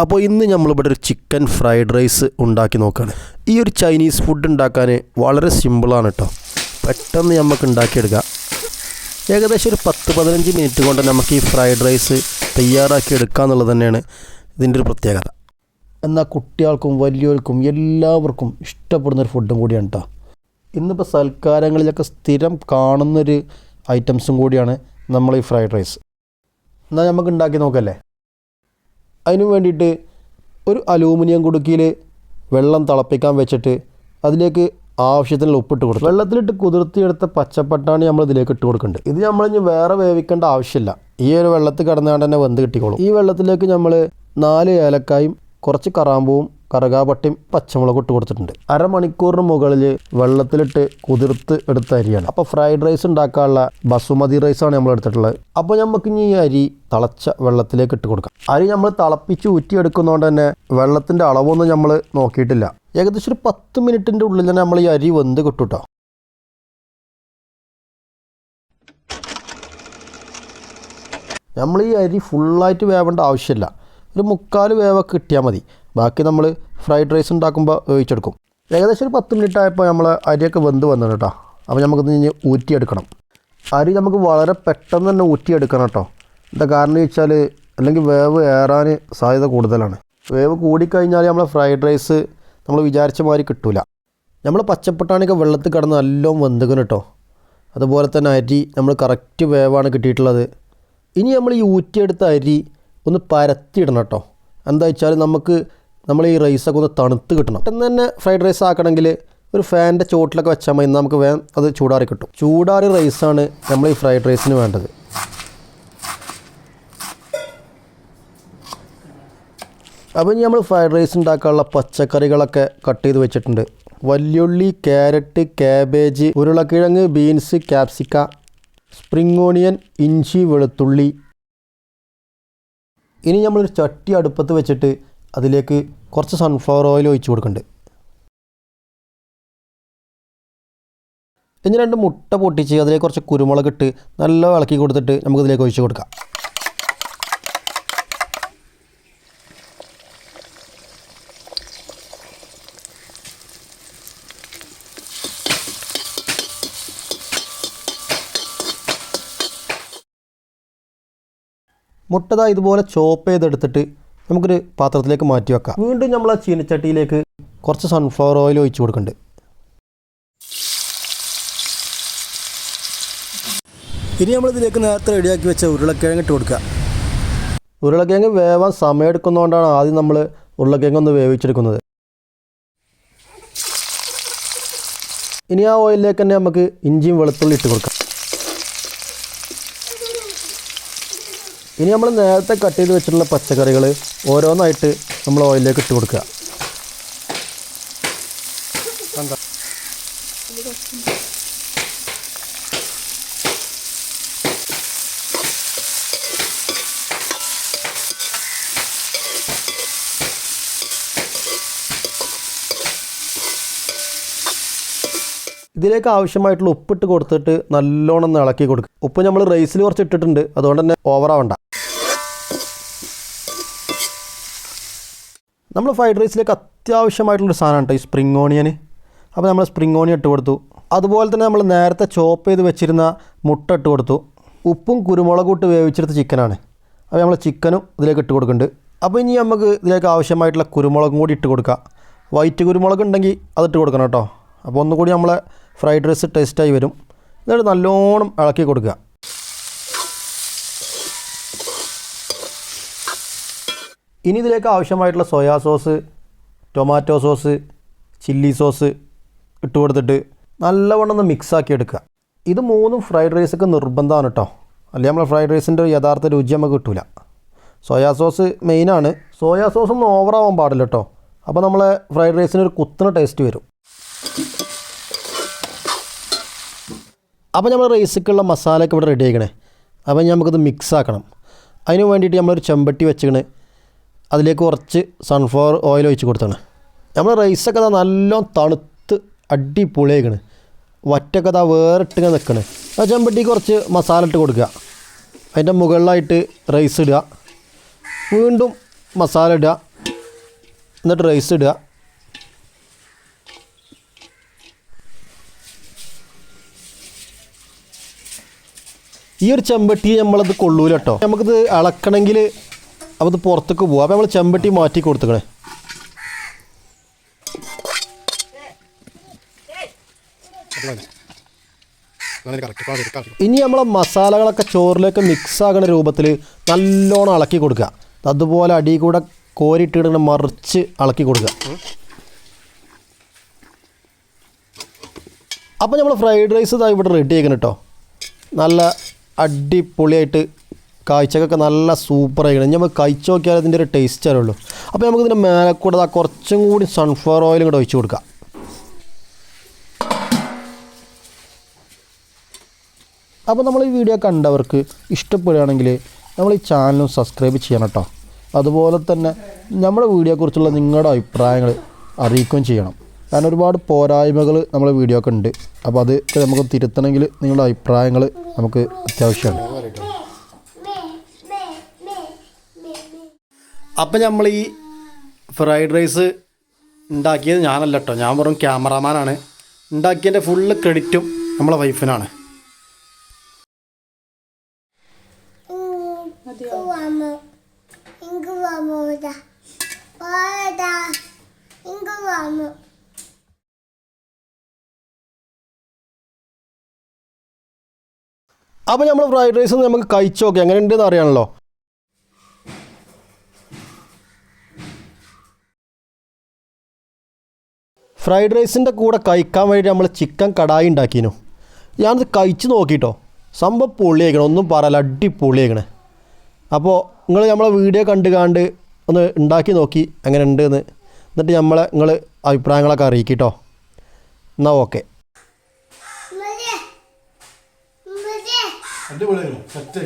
അപ്പോൾ ഇന്ന് നമ്മളിവിടെ ഒരു ചിക്കൻ ഫ്രൈഡ് റൈസ് ഉണ്ടാക്കി നോക്കുകയാണ്. ഈ ഒരു ചൈനീസ് ഫുഡ് ഉണ്ടാക്കാൻ വളരെ സിമ്പിളാണ് കേട്ടോ. പെട്ടെന്ന് നമുക്ക് ഉണ്ടാക്കിയെടുക്കാം. ഏകദേശം ഒരു 10-15 മിനിറ്റ് കൊണ്ട് നമുക്ക് ഈ ഫ്രൈഡ് റൈസ് തയ്യാറാക്കി എടുക്കുക എന്നുള്ളത് തന്നെയാണ് ഇതിൻ്റെ ഒരു പ്രത്യേകത. എന്നാൽ കുട്ടികൾക്കും വലിയവർക്കും എല്ലാവർക്കും ഇഷ്ടപ്പെടുന്നൊരു ഫുഡും കൂടിയാണ് കേട്ടോ. ഇന്നിപ്പോൾ സൽക്കാരങ്ങളിലൊക്കെ സ്ഥിരം കാണുന്നൊരു ഐറ്റംസും കൂടിയാണ് നമ്മൾ ഈ ഫ്രൈഡ് റൈസ്. എന്നാൽ നമുക്ക് ഉണ്ടാക്കി നോക്കല്ലേ. അതിനു വേണ്ടിയിട്ട് ഒരു അലൂമിനിയം കുടുക്കിയിൽ വെള്ളം തിളപ്പിക്കാൻ വെച്ചിട്ട് അതിലേക്ക് ആവശ്യത്തിന് ഉപ്പിട്ട് കൊടുക്കും. വെള്ളത്തിലിട്ട് കുതിർത്തിയെടുത്ത പച്ചപ്പട്ടാണി നമ്മൾ ഇതിലേക്ക് ഇട്ട് കൊടുക്കുന്നുണ്ട്. ഇത് നമ്മളിനി വേറെ വേവിക്കേണ്ട ആവശ്യമില്ല. ഈ ഒരു വെള്ളത്തിൽ കിടന്നാണ്ട് തന്നെ വെന്ത് കിട്ടിക്കോളും. ഈ വെള്ളത്തിലേക്ക് നമ്മൾ 4 ഏലക്കായും കുറച്ച് കറാമ്പൂവും കറുകാപ്പട്ടയും പച്ചമുളകും ഇട്ട് കൊടുത്തിട്ടുണ്ട്. അരമണിക്കൂറിന് മുകളിൽ വെള്ളത്തിലിട്ട് കുതിർത്ത് എടുത്ത അരിയാണ്. അപ്പോൾ ഫ്രൈഡ് റൈസ് ഉണ്ടാക്കാനുള്ള ബസുമതി റൈസാണ് നമ്മൾ എടുത്തിട്ടുള്ളത്. അപ്പോൾ നമുക്ക് ഇനി ഈ അരി തിളച്ച വെള്ളത്തിലേക്ക് ഇട്ട് കൊടുക്കാം. അരി നമ്മൾ തിളപ്പിച്ച് ഊറ്റിയെടുക്കുന്നതുകൊണ്ട് തന്നെ വെള്ളത്തിൻ്റെ അളവൊന്നും നമ്മൾ നോക്കിയിട്ടില്ല. ഏകദേശം ഒരു 10 മിനിറ്റിൻ്റെ ഉള്ളിൽ തന്നെ നമ്മൾ ഈ അരി വെന്ത് കിട്ടും കേട്ടോ. നമ്മൾ ഈ അരി ഫുള്ളായിട്ട് വേവേണ്ട ആവശ്യമില്ല. ഒരു 3/4 വേവൊക്കെ കിട്ടിയാൽ മതി. ബാക്കി നമ്മൾ ഫ്രൈഡ് റൈസ് ഉണ്ടാക്കുമ്പോൾ വേവിച്ചെടുക്കും. ഏകദേശം ഒരു 10 മിനിറ്റ് ആയപ്പോൾ നമ്മൾ അരിയൊക്കെ വെന്ത് വന്നു കേട്ടോ. അപ്പോൾ നമുക്കിത് ഇനി ഊറ്റിയെടുക്കണം. അരി നമുക്ക് വളരെ പെട്ടെന്ന് തന്നെ ഊറ്റിയെടുക്കണം കേട്ടോ. എന്താ കാരണം വെച്ചാൽ അല്ലെങ്കിൽ വേവ് ഏറാൻ സാധ്യത കൂടുതലാണ്. വേവ് കൂടിക്കഴിഞ്ഞാൽ നമ്മളെ ഫ്രൈഡ് റൈസ് നമ്മൾ വിചാരിച്ച മാതിരി കിട്ടില്ല. നമ്മൾ പച്ചപ്പട്ടാണിയൊക്കെ വെള്ളത്തിൽ കിടന്ന് നല്ലോണം വെന്തുക്കണം കേട്ടോ. അതുപോലെ തന്നെ അരി നമ്മൾ കറക്റ്റ് വേവാണ് കിട്ടിയിട്ടുള്ളത്. ഇനി നമ്മൾ ഈ ഊറ്റിയെടുത്ത അരി ഒന്ന് പരത്തിയിടണം കേട്ടോ. എന്താ വെച്ചാൽ നമ്മൾ ഈ റൈസൊക്കെ ഒന്ന് തണുത്ത് കിട്ടണം. പെട്ടെന്ന് തന്നെ ഫ്രൈഡ് റൈസ് ആക്കണമെങ്കിൽ ഒരു ഫാനിൻ്റെ ചോട്ടിലൊക്കെ വെച്ചാൽ മതി. നമുക്ക് വേഗം അത് ചൂടാറി കിട്ടും. ചൂടാറി റൈസാണ് നമ്മൾ ഈ ഫ്രൈഡ് റൈസിന് വേണ്ടത്. അപ്പോൾ ഇനി നമ്മൾ ഫ്രൈഡ് റൈസ് ഉണ്ടാക്കാനുള്ള പച്ചക്കറികളൊക്കെ കട്ട് ചെയ്ത് വെച്ചിട്ടുണ്ട്. വല്യുള്ളി, ക്യാരറ്റ്, ക്യാബേജ്, ഉരുളക്കിഴങ്ങ്, ബീൻസ്, ക്യാപ്സിക്ക, സ്പ്രിംഗ് ഓണിയൻ, ഇഞ്ചി, വെളുത്തുള്ളി. ഇനി നമ്മളൊരു ചട്ടി അടുപ്പത്ത് വെച്ചിട്ട് അതിലേക്ക് കുറച്ച് സൺഫ്ലവർ ഓയിൽ ഒഴിച്ച് കൊടുക്കുന്നുണ്ട്. ഇനി 2 മുട്ട പൊട്ടിച്ച് അതിലേക്ക് കുറച്ച് കുരുമുളക് ഇട്ട് നല്ല ഇളക്കി കൊടുത്തിട്ട് നമുക്കിതിലേക്ക് ഒഴിച്ച് കൊടുക്കാം. മുട്ട ഇതുപോലെ ചോപ്പ് ചെയ്തെടുത്തിട്ട് നമുക്കൊരു പാത്രത്തിലേക്ക് മാറ്റി വെക്കാം. വീണ്ടും നമ്മൾ ആ ചീനച്ചട്ടിയിലേക്ക് കുറച്ച് സൺഫ്ലവർ ഓയിൽ ഒഴിച്ച് കൊടുക്കുന്നുണ്ട്. ഇനി നമ്മളിതിലേക്ക് നേരത്തെ റെഡിയാക്കി വെച്ച ഉരുളക്കിഴങ്ങ് ഇട്ട് കൊടുക്കുക. ഉരുളക്കിഴങ്ങ് വേവാൻ സമയം എടുക്കുന്നതുകൊണ്ടാണ് ആദ്യം നമ്മൾ ഉരുളക്കിഴങ്ങ് ഒന്ന് വേവിച്ചെടുക്കുന്നത്. ഇനി ആ ഓയിലിലേക്ക് തന്നെ നമുക്ക് ഇഞ്ചിയും വെളുത്തുള്ളി ഇട്ട് കൊടുക്കാം. ഇനി നമ്മൾ നേരത്തെ കട്ട് ചെയ്ത് വെച്ചിട്ടുള്ള പച്ചക്കറികൾ ഓരോന്നായിട്ട് നമ്മൾ ഓയിലിലേക്ക് ഇട്ട് കൊടുക്കുക. ഇതിലേക്ക് ആവശ്യമായിട്ടുള്ള ഉപ്പിട്ട് കൊടുത്തിട്ട് നല്ലോണം ഇളക്കി കൊടുക്കുക. ഉപ്പ് നമ്മൾ റൈസിൽ കുറച്ച് ഇട്ടിട്ടുണ്ട്, അതുകൊണ്ട് തന്നെ ഓവറാവണ്ട. നമ്മൾ ഫ്രൈഡ് റൈസിലേക്ക് അത്യാവശ്യമായിട്ടുള്ളൊരു സാധനമാണ് കേട്ടോ ഈ സ്പ്രിംഗ് ഓണിയൻ. അപ്പോൾ നമ്മൾ സ്പ്രിംഗ് ഓണിയൻ ഇട്ട് കൊടുത്തു. അതുപോലെ തന്നെ നമ്മൾ നേരത്തെ ചോപ്പ് ചെയ്ത് വെച്ചിരുന്ന മുട്ട ഇട്ട് കൊടുത്തു. ഉപ്പും കുരുമുളകും ഇട്ട് വേവിച്ചെടുത്ത ചിക്കനാണ്. അപ്പോൾ നമ്മൾ ചിക്കനും ഇതിലേക്ക് ഇട്ട് കൊടുക്കുന്നുണ്ട്. അപ്പോൾ ഇനി നമുക്ക് ഇതിലേക്ക് ആവശ്യമായിട്ടുള്ള കുരുമുളകും കൂടി ഇട്ട് കൊടുക്കുക. വൈറ്റ് കുരുമുളക് ഉണ്ടെങ്കിൽ അതിട്ട് കൊടുക്കണം കേട്ടോ. അപ്പോൾ ഒന്നുകൂടി നമ്മളെ ഫ്രൈഡ് റൈസ് ടേസ്റ്റായി വരും. എന്നിട്ട് നല്ലോണം ഇളക്കി കൊടുക്കുക. ഇനി ഇതിലേക്ക് ആവശ്യമായിട്ടുള്ള soya sauce, tomato sauce, chilli sauce ഇട്ട് കൊടുത്തിട്ട് നല്ലവണ്ണം ഒന്ന് മിക്സാക്കി എടുക്കുക. ഇത് 3 ഫ്രൈഡ് റൈസൊക്കെ നിർബന്ധമാണ് കേട്ടോ. അല്ലെങ്കിൽ നമ്മൾ ഫ്രൈഡ് റൈസിൻ്റെ യഥാർത്ഥ രുചി നമുക്ക് കിട്ടില്ല. സോയാ സോസ് മെയിനാണ്. സോയാ സോസൊന്നും ഓവറാവാൻ പാടില്ല കേട്ടോ. അപ്പോൾ നമ്മളെ ഫ്രൈഡ് റൈസിന് ഒരു കുത്തുന്ന ടേസ്റ്റ് വരും. അപ്പോൾ നമ്മൾ റൈസിക്കുള്ള മസാലയൊക്കെ ഇവിടെ റെഡി ആക്കണേ. അപ്പോൾ നമുക്കത് മിക്സ് ആക്കണം. അതിന് വേണ്ടിയിട്ട് നമ്മളൊരു ചെമ്പട്ടി വെച്ചിക്കണ്. അതിലേക്ക് കുറച്ച് സൺഫ്ലവർ ഓയിൽ ഒഴിച്ച് കൊടുത്താണ്. നമ്മൾ റൈസൊക്കെ നല്ലോണം തണുത്ത് അടിപൊളിയാക്കണ്. വറ്റൊക്കെ വേറിട്ട് നിൽക്കണേ. ആ ചെമ്പട്ടിക്ക് കുറച്ച് മസാല ഇട്ട് കൊടുക്കുക. അതിൻ്റെ മുകളിലായിട്ട് റൈസ് ഇടുക. വീണ്ടും മസാല ഇടുക, എന്നിട്ട് റൈസ് ഇടുക. ഈ ഒരു ചെമ്പട്ടി നമ്മളത് കൊള്ളൂല കേട്ടോ. നമുക്കിത് ഇളക്കണമെങ്കിൽ അപ്പോൾ ഇത് പുറത്തേക്ക് പോകും. അപ്പോൾ നമ്മൾ ചെമ്പട്ടി മാറ്റി കൊടുത്തേക്കണേ. ഇനി നമ്മളെ മസാലകളൊക്കെ ചോറിലേക്ക് മിക്സ് ആകുന്ന രൂപത്തിൽ നല്ലോണം ഇളക്കി കൊടുക്കുക. അതുപോലെ അടി കൂടെ കോരിയിട്ടിങ്ങനെ മറിച്ച് ഇളക്കി കൊടുക്കുക. അപ്പോൾ നമ്മൾ ഫ്രൈഡ് റൈസ് ഇതാ ഇവിടെ റെഡി ആക്കണം കേട്ടോ. നല്ല അടിപൊളിയായിട്ട് കാഴ്ചക്കൊക്കെ നല്ല സൂപ്പർ ആയിരിക്കണം. ഇനി നമുക്ക് കഴിച്ച് നോക്കിയാൽ അതിൻ്റെ ഒരു ടേസ്റ്റ് അറിയുള്ളൂ. അപ്പോൾ നമുക്കിതിൻ്റെ മേലെ കൂടെ കുറച്ചും കൂടി സൺഫ്ലവർ ഓയിലും കൂടെ ഒഴിച്ച് കൊടുക്കാം. അപ്പോൾ നമ്മൾ ഈ വീഡിയോ കണ്ടവർക്ക് ഇഷ്ടപ്പെടുകയാണെങ്കിൽ നമ്മൾ ഈ ചാനലും സബ്സ്ക്രൈബ് ചെയ്യണം കേട്ടോ. അതുപോലെ തന്നെ നമ്മുടെ വീഡിയോയെക്കുറിച്ചുള്ള നിങ്ങളുടെ അഭിപ്രായങ്ങൾ അറിയിക്കുകയും ചെയ്യണം. കാരണം ഒരുപാട് പോരായ്മകൾ നമ്മളെ വീഡിയോ ഒക്കെ ഉണ്ട്. അപ്പോൾ അത് നമുക്ക് തിരുത്തണമെങ്കിൽ നിങ്ങളുടെ അഭിപ്രായങ്ങൾ നമുക്ക് അത്യാവശ്യമാണ്. അപ്പം നമ്മൾ ഈ ഫ്രൈഡ് റൈസ് ഉണ്ടാക്കിയത് ഞാനല്ല കേട്ടോ, ഞാൻ വെറും ക്യാമറാമാനാണ്. ഉണ്ടാക്കിയതിൻ്റെ ഫുള്ള് ക്രെഡിറ്റും നമ്മളെ വൈഫിനാണ്. അപ്പോൾ നമ്മൾ ഫ്രൈഡ് റൈസ് നമുക്ക് കഴിച്ച് നോക്കി എങ്ങനെ ഉണ്ടെന്ന് അറിയാമല്ലോ. ഫ്രൈഡ് റൈസിൻ്റെ കൂടെ കഴിക്കാൻ വേണ്ടി നമ്മൾ ചിക്കൻ കടായി ഉണ്ടാക്കിയിരുന്നു. ഞാനത് കഴിച്ച് നോക്കിയിട്ടോ, സംഭവം പൊള്ളിയേക്കണം, ഒന്നും പറയല, അടിപൊളിയേക്കണേ. അപ്പോൾ നിങ്ങൾ നമ്മളെ വീഡിയോ കണ്ട് ഒന്ന് ഉണ്ടാക്കി നോക്കി എങ്ങനെ ഉണ്ടെന്ന്, എന്നിട്ട് നിങ്ങൾ അഭിപ്രായങ്ങളൊക്കെ അറിയിക്കിട്ടോ. എന്നാൽ ഓക്കെ. അടിപൊളിയായിരുന്നു, സെറ്റ്.